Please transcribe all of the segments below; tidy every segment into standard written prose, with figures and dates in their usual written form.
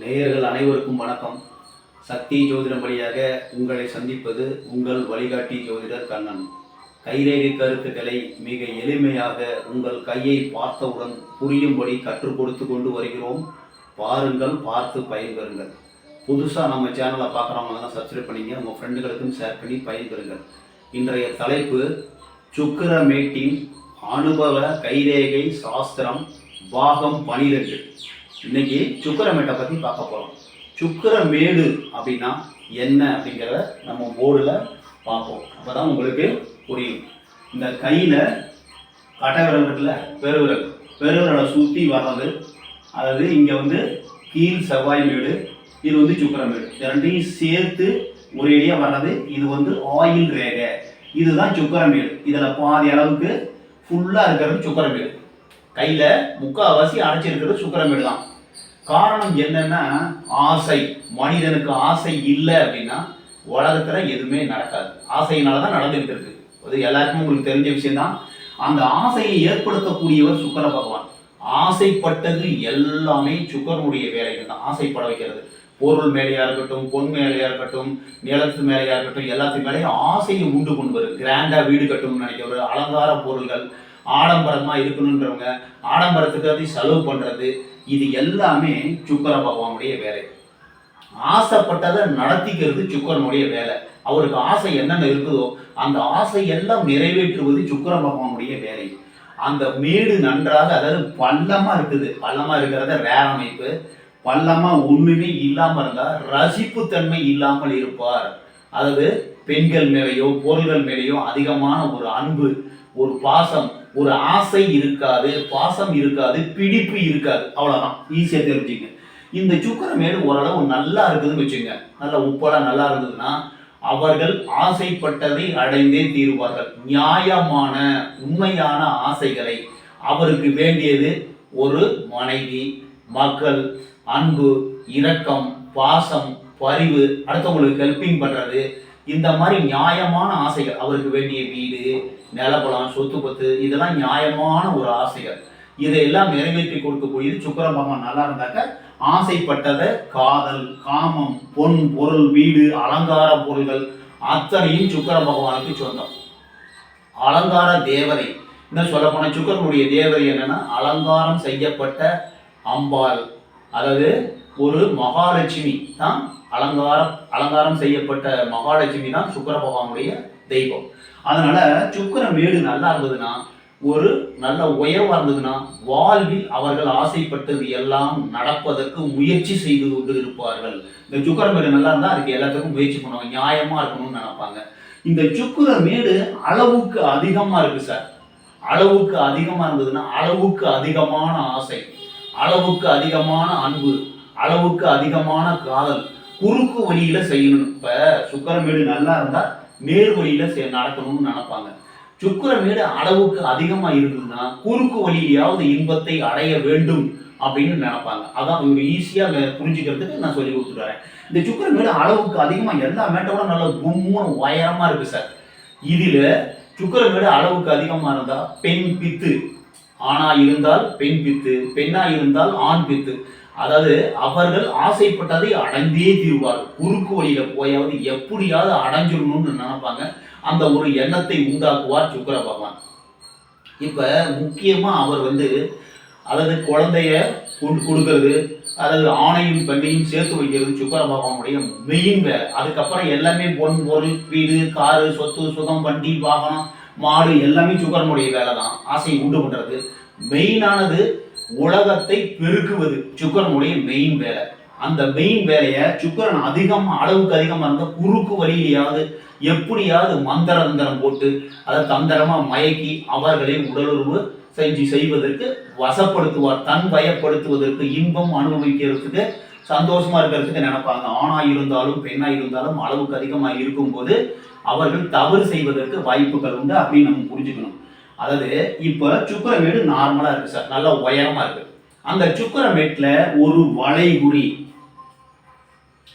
நேயர்கள் அனைவருக்கும் வணக்கம். சக்தி ஜோதிடம் வழியாக உங்களை சந்திப்பது உங்கள் வழிகாட்டி ஜோதிடர் கண்ணன். கைரேகை கருத்துக்களை மிக எளிமையாக உங்கள் கையை பார்த்தவுடன் புரியும்படி கற்றுக் கொடுத்து கொண்டு வருகிறோம். பாருங்கள், பார்த்து பயன்பெறுங்கள். புதுசாக நம்ம சேனலை பார்க்குறவங்க தான் சப்ஸ்கிரைப் பண்ணிங்க, உங்கள் ஃப்ரெண்டுகளுக்கும் ஷேர் பண்ணி பயன்பெறுங்கள். இன்றைய தலைப்பு சுக்கிரமேட்டின் அனுபவ கைரேகை சாஸ்திரம் பாகம் 12. இன்னைக்கு சுக்கிரமேட்டை பற்றி பார்க்க போகிறோம். சுக்கிரமேடு அப்படின்னா என்ன அப்படிங்கிறத நம்ம போர்டில் பார்ப்போம். அப்போ தான் உங்களுக்கு புரியும். இந்த கையில் கட்டை விரல் இருக்குல்ல, பெருவிரலை சுற்றி வர்றது, அதாவது இங்கே வந்து கீழ் செவ்வாய் மேடு, இது வந்து சுக்கிரமேடு. ரெண்டையும் சேர்த்து ஒரு ஏரியா வர்றது, இது வந்து ஆயில் ரேகை, இதுதான் சுக்கிரமேடு. இதில் பாதி அளவுக்கு ஃபுல்லாக இருக்கிறது சுக்கிரமேடு. கையில் முக்கால்வாசி அடைச்சிருக்கிறது சுக்கிரமேடு தான். காரணம் என்னன்னா ஆசை. மனிதனுக்கு ஆசை இல்லை அப்படின்னா உலகத்துல எதுவுமே நடக்காது. ஆசையினால தான் நடந்துகிட்டு இருக்கு. அது எல்லாருக்கும் உங்களுக்கு தெரிஞ்ச விஷயம்தான். அந்த ஆசையை ஏற்படுத்தக்கூடியவர் சுக்கிர பகவான். ஆசைப்பட்டது எல்லாமே சுக்கிரனுடைய வேலைகள் தான். ஆசைப்பட வைக்கிறது, பொருள் மேலையா இருக்கட்டும், பொன் மேலையா இருக்கட்டும், நிலத்து மேலையா இருக்கட்டும், எல்லாத்து மேலேயும் ஆசையை உண்டு கொண்டு வரும். கிராண்டா வீடு கட்டணும்னு நினைக்கிற அலங்கார பொருள்கள், ஆடம்பரமா இருக்கணுன்றவங்க ஆடம்பரத்துக்கு செலவு பண்றது, இது எல்லாமே சுக்கிர பகவானுடைய வேலை. ஆசைப்பட்டதை நடத்திக்கிறது சுக்கிரனுடைய வேலை. அவருக்கு ஆசை என்னென்ன இருக்குதோ அந்த ஆசை எல்லாம் நிறைவேற்றுவது சுக்கிர பகவானுடைய வேலை. அந்த மேடு நன்றாக, அதாவது பள்ளமா இருக்குது, பள்ளமா இருக்கிறத வேற அமைப்பு. பள்ளமா ஒண்ணுமே இல்லாம இருந்தா ரசிப்பு தன்மை இல்லாமல் இருப்பார். அதாவது பெண்கள் மேலேயோ பொருள்கள் மேலேயோ அதிகமான ஒரு அன்பு, ஒரு பாசம், ஒரு ஆசை இருக்காது, பாசம் இருக்காது, பிடிப்பு இருக்காது. அவ்வளவுதான், ஈஸியா தெரிஞ்சுங்க. இந்த சுக்கிரமேடு ஓரளவு நல்லா இருக்குதுன்னு வச்சுங்க, நல்ல உப்பெல்லாம் நல்லா இருந்ததுன்னா அவர்கள் ஆசைப்பட்டதை அடைந்தே தீருவார்கள். நியாயமான உண்மையான ஆசைகளை, அவருக்கு வேண்டியது ஒரு மனைவி, மக்கள், அன்பு, இரக்கம், பாசம், பரிவு, அடுத்தவங்களுக்கு ஹெல்பிங் பண்றது, இந்த மாதிரி நியாயமான ஆசைகள், அவருக்கு வேண்டிய வீடு, நிலப்பலம், சொத்து பத்து, இதெல்லாம் நியாயமான ஒரு ஆசைகள். இதையெல்லாம் நிறைவேற்றி கொடுக்கக்கூடியது சுக்கிர பகவான் நல்லா இருந்தாக்க ஆசைப்பட்டதை, காதல், காமம், பொன், பொருள், வீடு, அலங்கார பொருள்கள் அத்தனையும் சுக்கிர பகவானுக்கு சொந்தம். அலங்கார தேவதை, இன்னும் சொல்ல போன சுக்கிரனுடைய தேவதை என்னன்னா அலங்காரம் செய்யப்பட்ட அம்பாள். அதாவது ஒரு மகாலட்சுமி தான் அலங்காரம் செய்யப்பட்ட மகாலட்சுமி தான் சுக்கிர பகவானுடைய தெய்வம். அதனால சுக்கிரமேடு நல்லா இருந்ததுன்னா, ஒரு நல்ல உயர்வா இருந்ததுன்னா, வாழ்வில் அவர்கள் ஆசைப்பட்டது எல்லாம் நடப்பதற்கு முயற்சி செய்து கொண்டு இருப்பார்கள். இந்த சுக்கிரமேடு நல்லா இருந்தா அதுக்கு எல்லாத்துக்கும் முயற்சி பண்ணுவாங்க, நியாயமா இருக்கணும்னு நினைப்பாங்க. இந்த சுக்கிரமேடு அளவுக்கு அதிகமா இருக்கு சார். அளவுக்கு அதிகமா இருந்ததுன்னா அளவுக்கு அதிகமான ஆசை, அளவுக்கு அதிகமான அன்பு, அளவுக்கு அதிகமான காதல், குறுக்கு வழியில செய்யணும். இப்ப சுக்கிரமேடு நல்லா இருந்தா நேர் வழியில நடக்கணும்னு நினைப்பாங்க. சுக்கிரமேடு அளவுக்கு அதிகமா இருந்ததுன்னா குறுக்கு வழியிலாவது இன்பத்தை அடைய வேண்டும் அப்படின்னு நினைப்பாங்க. அதான் ஒரு ஈஸியா புரிஞ்சுக்கிறதுக்கு நான் சொல்லி கொடுத்துட்டு. இந்த சுக்கிரமேடு அளவுக்கு அதிகமா எல்லா மேட்டோட நல்ல கும்முன்னு உயரமா இருக்கு சார். இதுல சுக்கிரமேடு அளவுக்கு அதிகமா இருந்தா பெண் பித்து, ஆணா இருந்தால் பெண் பித்து, பெண்ணா இருந்தால் ஆண் பித்து. அதாவது அவர்கள் ஆசைப்பட்டதை அடைந்தே தீர்வார்கள். குறுக்கு வழியில போயாவது எப்படியாவது அடைஞ்சிடணும்னு நினைப்பாங்க. அந்த ஒரு எண்ணத்தை உண்டாக்குவார் சுக்கிர பகவான். இப்ப முக்கியமா அவர் அதாவது குழந்தைய கொடுக்கறது, அதாவது ஆணையும் பெண்ணையும் சேர்த்து வைக்கிறது சுக்கிர பகவானுடைய மெயின் வேலை. அதுக்கப்புறம் எல்லாமே பொன், பொருள், வீடு, காரு, சொத்து, சுகம், வண்டி, வாகனம், மாடு எல்லாமே சுக்கிரனுடைய வேலை தான். ஆசையை உண்டு பண்றது மெயினானது. உலகத்தை பெருக்குவது சுக்கிரனுடைய மெயின் வேலை. அந்த மெயின் வேலையை சுக்கிரன் அளவுக்கு அதிகமா இருந்த குறுக்கு வழியிலையாவது எப்படியாவது தந்திரம் போட்டு அதை தந்திரமா மயக்கி அவர்களை உடலுறவு செய்வதற்கு வசப்படுத்துவார். தன் வயப்படுத்துவதற்கு, இன்பம் அனுபவிக்கிறதுக்கு, சந்தோஷமா இருக்கிறதுக்கு நினைப்பாங்க. ஆணா இருந்தாலும் பெண்ணா இருந்தாலும் அளவுக்கு அதிகமா இருக்கும்போது அவர்கள் தவறு செய்வதற்கு வாய்ப்புகள் உண்டு அப்படின்னு நம்ம புரிஞ்சுக்கணும். அதாவது இப்ப சுக்கிரமேடு நார்மலா இருக்கு சார், நல்லா உயரமா இருக்கு. அந்த சுக்கிரமேட்ல ஒரு வளைகுறி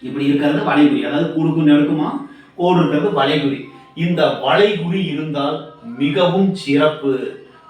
இப்படி இருக்கிறது வளைகுறி, அதாவது குறுக்கு நெருக்குமா கோடு இருக்கிறது வளைகுறி. இந்த வளைகுறி இருந்தால் மிகவும் சிறப்பு.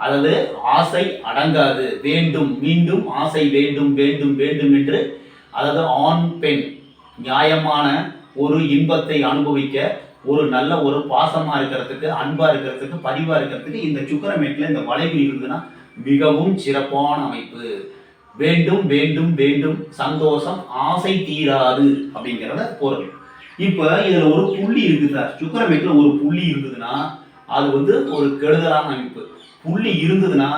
அதாவது ஆசை அடங்காது, வேண்டும் மீண்டும் ஆசை வேண்டும் வேண்டும் வேண்டும் என்று, அதாவது ஆண் பெண் நியாயமான ஒரு இன்பத்தை அனுபவிக்க, ஒரு நல்ல ஒரு பாசமா இருக்கிறதுக்கு, அன்பா இருக்கிறதுக்கு, பரிவா இருக்கிறதுக்கு இந்த சுக்கிரமேட்டில் இந்த வளைவு இருந்ததுன்னா மிகவும் சிறப்பான அமைப்பு. வேண்டும் வேண்டும் வேண்டும் சந்தோஷம் ஆசை தீராது அப்படிங்கிறத பொருள். இப்ப இதுல ஒரு புள்ளி இருக்குது சார். சுக்கிரமேட்டில் ஒரு புள்ளி இருந்ததுன்னா அது ஒரு கெடுதலான அமைப்பு. புள்ளி இருந்ததுன்னா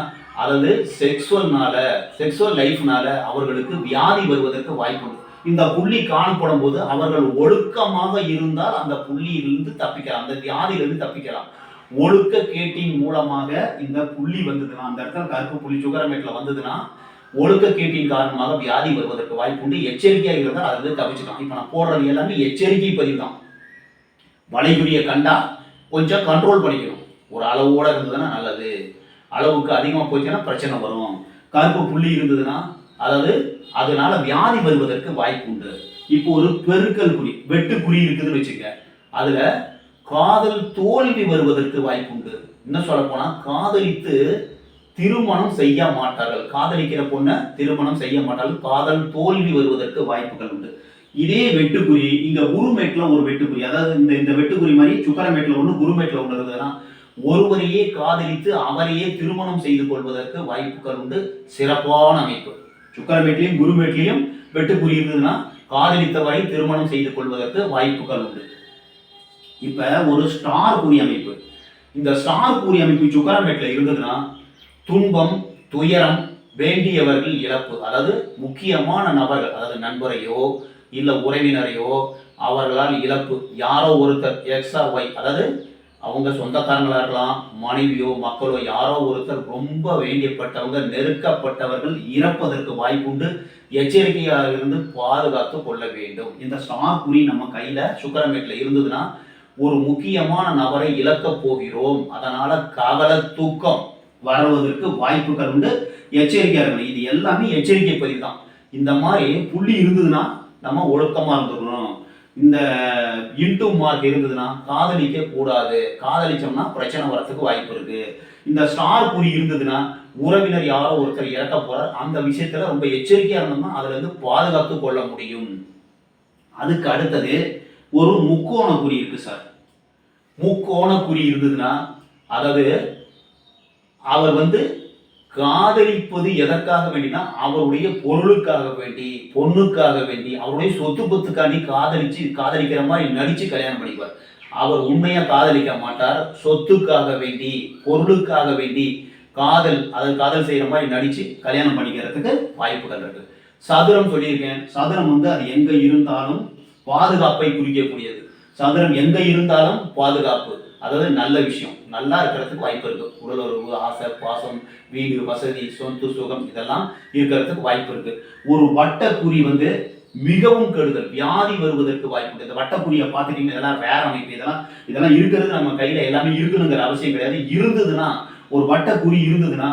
அதாவது செக்ஸுவல் லைஃப்னால அவர்களுக்கு வியாதி வருவதற்கு வாய்ப்பு உண்டு. இந்த புள்ளி காணப்படும் போது அவர்கள் ஒழுக்கமாக இருந்தால் அந்த புள்ளியிலிருந்து தப்பிக்கலாம், அந்த வியாதியிலிருந்து தப்பிக்கலாம். ஒழுக்க கேட்டின் மூலமாக இந்த புள்ளி வந்ததுன்னா, அந்த இடத்துல கருப்பு புள்ளி சுக்கிரமேட்டில் வந்ததுன்னா ஒழுக்க கேட்டின் காரணமாக வியாதி வருவதற்கு வாய்ப்பு உண்டு. எச்சரிக்கையாக இருந்தால் அது தவிச்சுக்கலாம். இப்போ நான் போடுறது எல்லாமே எச்சரிக்கை பதிவு தான். வளைகுறியை கண்டா கொஞ்சம் கண்ட்ரோல் பண்ணிக்கணும். ஒரு அளவோட இருந்ததுன்னா நல்லது, அளவுக்கு அதிகமாக போச்சுன்னா பிரச்சனை வரும். கருப்பு புள்ளி இருந்ததுன்னா அதாவது அதனால வியாதி வருவதற்கு வாய்ப்பு உண்டு. இப்போ ஒரு பெருக்கல் குறி, வெட்டு குறி இருக்குதுன்னு வச்சுக்க, அதுல காதல் தோல்வி வருவதற்கு வாய்ப்பு உண்டு. என்ன சொல்ல போனா காதலித்து திருமணம் செய்ய மாட்டார்கள், காதலிக்கிற பொண்ணை திருமணம் செய்ய மாட்டார்கள், காதல் தோல்வி வருவதற்கு வாய்ப்புகள் உண்டு. இதே வெட்டுக்குறி இங்க குருமேட்ல ஒரு வெட்டுக்குறி, அதாவது இந்த வெட்டுக்குறி மாதிரி சுக்கிரமேட்ல ஒண்ணு குருமேட்ல ஒண்ணு இருக்குதுன்னா ஒருவரையே காதலித்து அவரையே திருமணம் செய்து கொள்வதற்கு வாய்ப்புகள் உண்டு. சிறப்பான அமைப்பு. சுக்கிரமேட்லையும் குருமேட்லையும் வெட்டுக்குறி இருந்ததுன்னா காதலித்தவரை திருமணம் செய்து கொள்வதற்கு வாய்ப்புகள் உண்டு. இப்ப ஒரு ஸ்டார் குறி அமைப்பு, இந்த ஸ்டார் குறி அமைப்பு சுக்கிரமேட்ல இருந்ததுன்னா துன்பம் துயரம் வேண்டியவர்கள் இழப்பு, அதாவது முக்கியமான நபர்கள், அதாவது நண்பரையோ இல்ல உறவினரையோ அவர்களால் இழப்பு, யாரோ ஒருத்தர் எக்ஸ் ஆர் ஒய், அதாவது அவங்க சொந்தக்காரங்களா இருக்கலாம், மனைவியோ மக்களோ யாரோ ஒருத்தர் ரொம்ப வேண்டியப்பட்டவங்க நெருக்கப்பட்டவர்கள் இறப்பதற்கு வாய்ப்புண்டு. எச்சரிக்கையாக இருந்து பாதுகாத்து கொள்ள வேண்டும். இந்த ஸ்டார் குறி நம்ம கையில சுக்கிரமேட்ல இருந்ததுன்னா ஒரு முக்கியமான நபரை இழக்க போகிறோம், அதனால கவலை தூக்கம் வருவதற்கு வாய்ப்புகள் உண்டு. எச்சரிக்கையா இருக்கணும். இது எல்லாமே எச்சரிக்கை பதிவு தான். இந்த மாதிரி புள்ளி இருந்ததுன்னா நம்ம ஒழுக்கமா இருந்துக்கணும். இந்த இன்டு மார்க் இருந்ததுன்னா காதலிக்க கூடாது, காதலிச்சோம்னா பிரச்சனை வரத்துக்கு வாய்ப்பு இருக்கு. இந்த ஸ்டார் குறி இருந்ததுன்னா உறவினர் யாரோ ஒருத்தர் இறக்க போறார், அந்த விஷயத்துல ரொம்ப எச்சரிக்கையா இருந்தோம்னா அதுல இருந்து பாதுகாத்து கொள்ள முடியும். அதுக்கு அடுத்தது ஒரு முக்கோண குறி இருக்கு சார். முக்கோண குறி இருந்ததுன்னா அதாவது அவர் காதலிப்பது எதற்காக வேண்டினா அவருடைய பொருளுக்காக வேண்டி, பொண்ணுக்காக வேண்டி, அவருடைய சொத்து பத்துக்காண்டி காதலிக்கிற மாதிரி நடிச்சு கல்யாணம் பண்ணிக்குவார். அவர் உண்மையா காதலிக்க மாட்டார், சொத்துக்காக வேண்டி பொருளுக்காக வேண்டி காதல் செய்யற மாதிரி நடிச்சு கல்யாணம் பண்ணிக்கிறதுக்கு வாய்ப்புகள் இருக்கு. சதுரம் சொல்லியிருக்கேன். சதுரம் அது எங்க இருந்தாலும் பாதுகாப்பை குறிக்கக்கூடியது. சதுரம் எங்க இருந்தாலும் பாதுகாப்பு, அதாவது நல்ல விஷயம், நல்லா இருக்கிறதுக்கு வாய்ப்பு இருக்கு. உடலுறவு, ஆசை, பாசம், வீடு வசதி, சொத்து சுகம் இதெல்லாம் இருக்கிறதுக்கு வாய்ப்பு இருக்கு. ஒரு வட்டக்குறி மிகவும் கெடுதல், வியாதி வருவதற்கு வாய்ப்பு இருக்கு. இந்த வட்டக்குறியை பார்த்துட்டீங்கன்னா இதெல்லாம் வேற அமைப்பு. இதெல்லாம் இருக்கிறது நம்ம கையில எல்லாமே இருக்கணுங்கிற அவசியம் கிடையாது. இருந்ததுன்னா ஒரு வட்டக்குறி இருந்ததுன்னா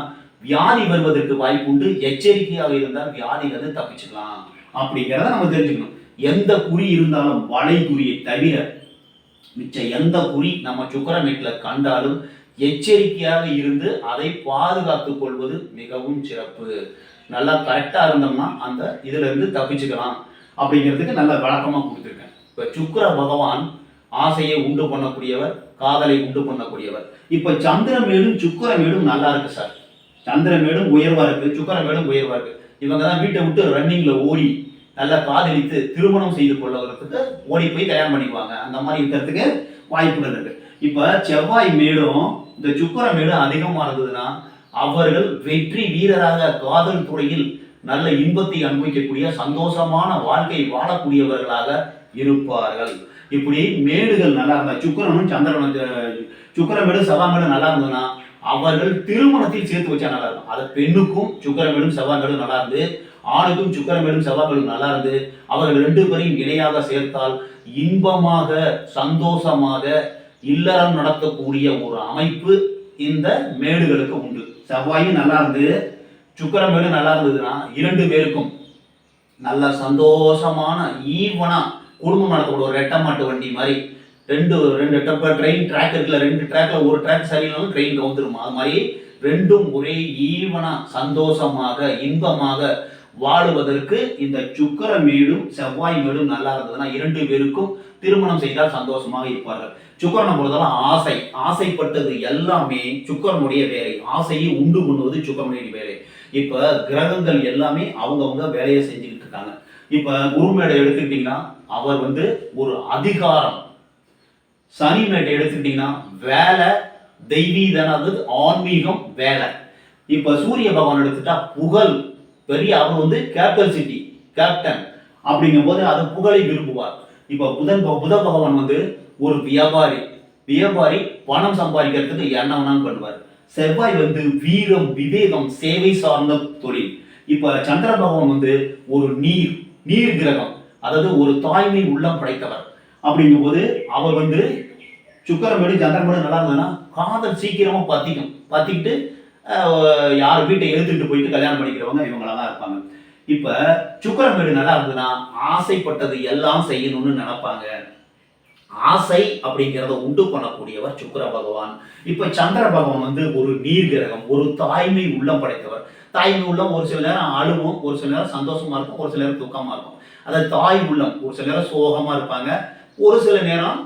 வியாதி வருவதற்கு வாய்ப்பு உண்டு. எச்சரிக்கையாக இருந்தால் வியாதிகள் தப்பிச்சுக்கலாம் அப்படிங்கிறத நம்ம தெரிஞ்சுக்கணும். எந்த குறி இருந்தாலும் வளைகுறியை தவிர மிச்ச எந்த குறி நம்ம சுக்கிரமேட்ல கண்டாலும் எச்சரிக்கையாக இருந்து அதை பாதுகாத்துக் கொள்வது மிகவும் சிறப்பு. நல்லா கரெக்டா இருந்தோம்னா அந்த இதுல இருந்து தப்பிச்சுக்கலாம் அப்படிங்கிறதுக்கு நல்ல விளக்கமா கொடுத்துருக்கேன். இப்ப சுக்கிர பகவான் ஆசையை உண்டு பண்ணக்கூடியவர், காதலை உண்டு பண்ணக்கூடியவர். இப்ப சந்திரமேடும் சுக்கிரமேடும் நல்லா இருக்கு சார். சந்திரமேடும் உயர்வா இருக்கு, சுக்கிரமேடும் உயர்வா இருக்கு. இவங்க தான் வீட்டை விட்டு ரன்னிங்ல ஓடி நல்லா காதலித்து திருமணம் செய்து கொள்வதற்கு ஓடி போய் கல்யாணம் பண்ணிக்குவாங்க. அந்த மாதிரி இருக்கிறதுக்கு வாய்ப்புகள் இருக்கு. இப்ப செவ்வாய் மேடும் இந்த சுக்கிர மேடும் அதிகமா இருந்ததுன்னா அவர்கள் வெற்றி வீரராக காதல் துறையில் நல்ல இன்பத்தை அனுபவிக்கக்கூடிய சந்தோஷமான வாழ்க்கை வாழக்கூடியவர்களாக இருப்பார்கள். இப்படி மேடுகள் நல்லா இருந்தா சுக்கிரனும் சந்திரனும், சுக்கிரமேடும் செவ்வாய்மேடும் நல்லா இருந்ததுன்னா அவர்கள் திருமணத்தில் சேர்த்து வச்சா நல்லா இருக்கும். அது பெண்ணுக்கும் சுக்கிரமேடும் செவ்வாய்மேடும் நல்லா இருந்து, ஆணுக்கும் சுக்கிரமேடும் செவ்வாய்மேடும் நல்லா இருந்து அவர்கள் ரெண்டு பேரையும் இணையாக சேர்த்தால் இன்பமாக சந்தோஷமாக இல்லறம் நடத்தக்கூடிய ஒரு அமைப்பு இந்த மேடுகளுக்கு உண்டு. செவ்வாயும் நல்லா இருந்து சுக்கிரமேடும் நல்லா இருந்ததுன்னா இரண்டு பேருக்கும் நல்ல சந்தோஷமான ஈவனா குடும்பம் நடத்தக்கூடிய ஒரு ரெட்டை மாட்டு வண்டி மாதிரி ரெண்டு ரெண்டு ட்ரெயின் ட்ராக் இருக்குல்ல, 2 ட்ராக்ல ஒரு ட்ராக் சரியில்லைனாலும் ட்ரெயின் கவுந்துருமா, அது மாதிரி ரெண்டும் ஒரே ஈவனா சந்தோஷமாக இன்பமாக வாழுவதற்கு இந்த சுக்கிரமேடும் செவ்வாய் மேடும் நல்லா இருந்ததுன்னா 2 பேருக்கும் திருமணம் செய்தால் சந்தோஷமாக இருப்பார்கள். சுக்கிரனை பொறுத்தவரை ஆசைப்பட்டது எல்லாமே சுக்கிரனுடைய வேலை. ஆசையை உண்டு பண்ணுவது சுக்கிரனுடைய வேலை. இப்ப கிரகங்கள் எல்லாமே அவங்கவுங்க வேலையை செஞ்சுக்கிட்டு இருக்காங்க. இப்ப குருமேடை எடுத்துக்கிட்டீங்கன்னா அவர் ஒரு அதிகாரம், சனி மேட்டை எடுத்துக்கிட்டீங்கன்னா வேலை, தெய்வீகனாவது ஆன்மீகம், வேலை. இப்ப சூரிய பகவான் எடுத்துட்டா புகழ், பெரிய அவர் கேபிட்டல் சிட்டி கேப்டன் அப்படிங்கும் போது அது புகழை விரும்புவார். இப்ப புத பகவான் ஒரு வியாபாரி பணம் சம்பாதிக்கிறதுக்கு என்ன வேணாலும் பண்ணுவார். செவ்வாய் வீரம், விவேகம், சேவை சார்ந்த தொழில். இப்ப சந்திர பகவான் ஒரு நீர் கிரகம், அதாவது ஒரு தாய்மை உள்ளம் படைத்தவர். அப்படிங்கும் போது அவர் சுக்கிரமேடு சந்திரமேடு நல்லா இருந்ததுன்னா காதல் சீக்கிரமா பத்திக்கிட்டு யார் வீட்டை எழுத்துட்டு போயிட்டு கல்யாணம் பண்ணிக்கிறவங்க இவங்களா தான் இருப்பாங்க. இப்ப சுக்கிரமேடு நல்லா இருந்ததுன்னா ஆசைப்பட்டது எல்லாம் செய்யணும்னு நினைப்பாங்க. ஆசை அப்படிங்கிறத உண்டு பண்ணக்கூடியவர் சுக்கிர பகவான். இப்ப சந்திர பகவான் ஒரு நீர் கிரகம், ஒரு தாய்மை உள்ளம் படைத்தவர். தாய்மை உள்ளம் ஒரு சில நேரம் அழுவும், ஒரு சில நேரம் சந்தோஷமா இருக்கும், ஒரு சில நேரம் துக்கமா இருக்கும். அதாவது தாய் உள்ளம் ஒரு சில நேரம் சோகமா இருப்பாங்க, ஒரு சில நேரம்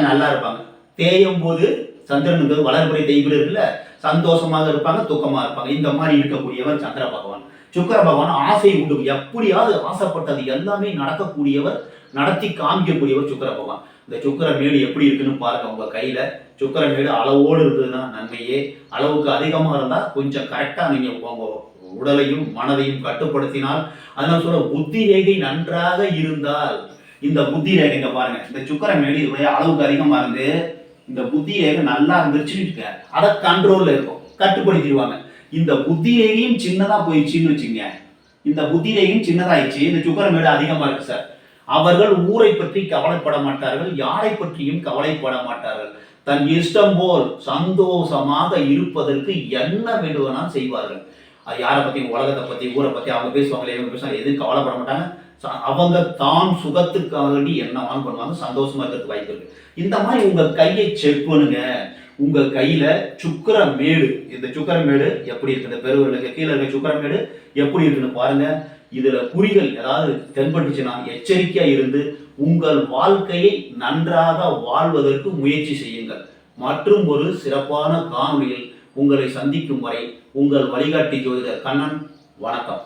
நல்லா இருப்பாங்க. தேயும் போது சந்திரனுக்கு வளர்பிறை தேய்பிரை இருக்குல்ல, சந்தோஷமாக இருப்பாங்க, துக்கமா இருப்பாங்க. இந்த மாதிரி இருக்கக்கூடியவர் சந்திர பகவான். சுக்கிர பகவான் ஆசை உண்டு, எப்படியாவது ஆசைப்பட்டது எல்லாமே நடக்கக்கூடியவர், நடத்தி காமிக்கக்கூடியவர் சுக்கிர பகவான். இந்த சுக்கிரமேடு எப்படி இருக்குன்னு பாருங்க உங்க கையில. சுக்கிரமேடு அளவோடு இருந்ததுன்னா நன்மையே, அளவுக்கு அதிகமாக இருந்தா கொஞ்சம் கரெக்டா நீங்க உங்க உடலையும் மனதையும் கட்டுப்படுத்தினால், அதனால சொல்ல புத்தி ரேகை நன்றாக இருந்தால், இந்த புத்தி ரேகைங்க பாருங்க, இந்த சுக்கிரமேடு இதோடைய அளவுக்கு அதிகமா இருந்து இந்த புத்தி ரேகை நல்லா இருந்துச்சுன்னு அதை கண்ட்ரோல்ல இருக்கும், கட்டுப்படுத்திடுவாங்க. இந்த புத்தி ரேகையும் சின்னதா போயிடுச்சுன்னு வச்சுங்க, இந்த புத்தி ரேகையும் சின்னதாயிடுச்சு, இந்த சுக்கிரமேடு அதிகமா இருக்கு சார். அவர்கள் ஊரை பற்றி கவலைப்பட மாட்டார்கள், யாரை பற்றியும் கவலைப்பட மாட்டார்கள். தன் இஷ்டம் போல் சந்தோஷமாக இருப்பதற்கு என்ன வேண்டுமானாலும் செய்வார்கள். அது யாரை பத்தி, உலகத்தை பத்தி, ஊரை பத்தி அவங்க பேசுவாங்களே, இவங்க பேசுவாங்க, எதுவும் கவலைப்பட மாட்டாங்க. அவங்க தான் சுகத்துக்காக வேண்டி என்னவான்னு பண்ணுவாங்க, சந்தோஷமா இருக்கிறதுக்கு வாய்ப்பு இருக்கு. இந்த மாதிரி உங்க கையை செக் பண்ணுங்க. உங்க கையில சுக்கிரமேடு, இந்த சுக்கிரமேடு எப்படி இருக்கு, இந்த பெருவிரலுக்கு கீழே இருக்க சுக்கிரமேடு எப்படி இருக்குன்னு பாருங்க. இதுல குறிகள் ஏதாவது தென்பட்டுச்சுன்னா எச்சரிக்கையா இருந்து உங்கள் வாழ்க்கையை நன்றாக வாழ்வதற்கு முயற்சி செய்யுங்கள். மற்றும் ஒரு சிறப்பான காணொளியில் உங்களை சந்திக்கும் வரை உங்கள் வழிகாட்டி ஜோதிடர் கண்ணன். வணக்கம்.